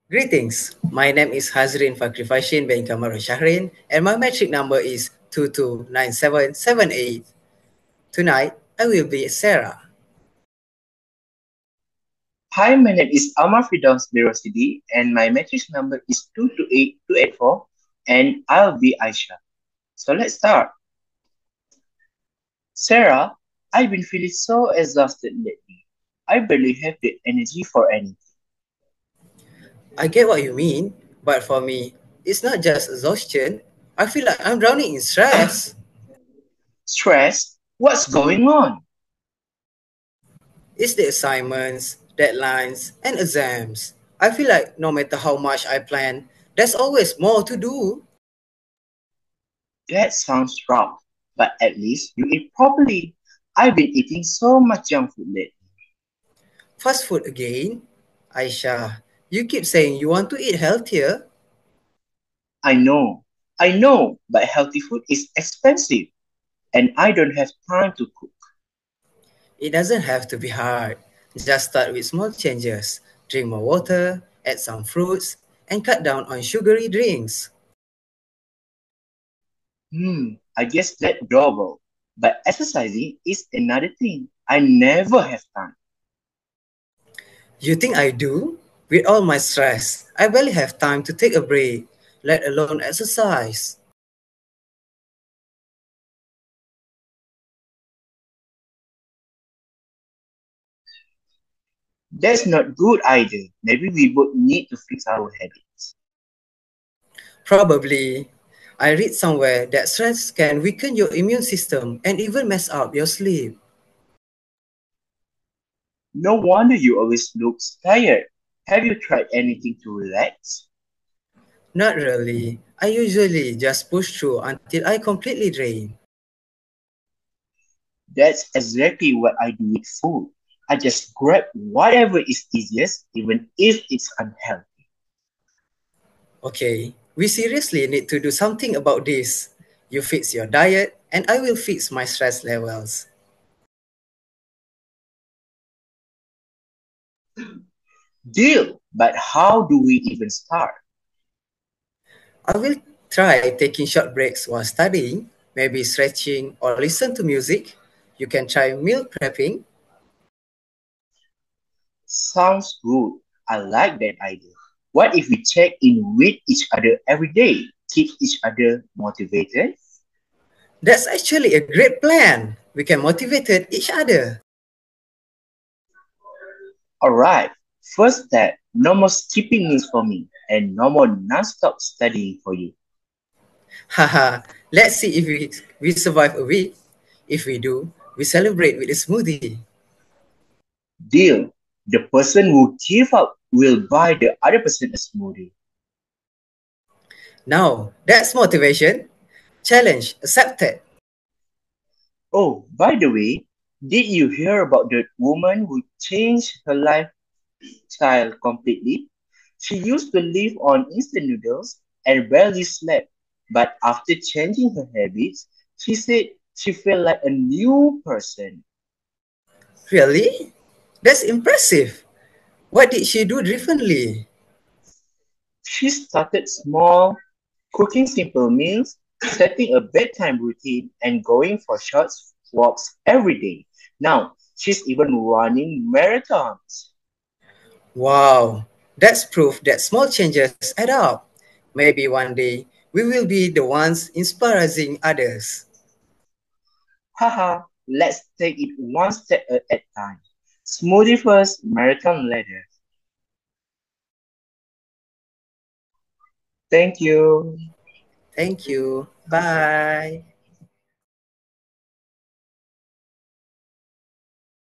Greetings. My name is Hazrin Fakri Fashin bin Kamarul Shahrin, and my metric number is 229778. Tonight, I will be Sarah. Hi, my name is Amar Firdaus Birosidi and my matrix number is 228284 and I'll be Aisha. So let's start. Sarah, I've been feeling so exhausted lately. I barely have the energy for anything. I get what you mean, but for me, it's not just exhaustion. I feel like I'm drowning in stress. Stress? What's going on? It's the assignments, deadlines, and exams. I feel like no matter how much I plan, there's always more to do. That sounds rough, but at least you eat properly. I've been eating so much junk food lately. Fast food again? Aisha, you keep saying you want to eat healthier. I know, but healthy food is expensive and I don't have time to cook. It doesn't have to be hard. Just start with small changes. Drink more water, add some fruits, and cut down on sugary drinks. I guess that's doable. But exercising is another thing. I never have time. You think I do? With all my stress, I barely have time to take a break, let alone exercise. That's not good either. Maybe we both need to fix our habits. Probably. I read somewhere that stress can weaken your immune system and even mess up your sleep. No wonder you always look tired. Have you tried anything to relax? Not really. I usually just push through until I completely drain. That's exactly what I do with food. I just grab whatever is easiest, even if it's unhealthy. Okay, we seriously need to do something about this. You fix your diet, and I will fix my stress levels. Deal! But how do we even start? I will try taking short breaks while studying, maybe stretching or listen to music. You can try meal prepping. Sounds good. I like that idea. What if we check in with each other every day? Keep each other motivated? That's actually a great plan. We can motivate each other. Alright, first step no more skipping meals for me and no more non-stop studying for you. Haha, let's see if we survive a week. If we do, we celebrate with a smoothie. Deal. The person who give up will buy the other person a smoothie. Now, that's motivation. Challenge accepted. Oh, by the way, did you hear about the woman who changed her lifestyle completely? She used to live on instant noodles and barely slept, but after changing her habits, she said she felt like a new person. Really? That's impressive. What did she do differently? She started small, cooking simple meals, setting a bedtime routine, and going for short walks every day. Now, she's even running marathons. Wow, that's proof that small changes add up. Maybe one day we will be the ones inspiring others. Haha, let's take it one step at a time. Smoothie first, marathon later. Thank you. Thank you. Bye.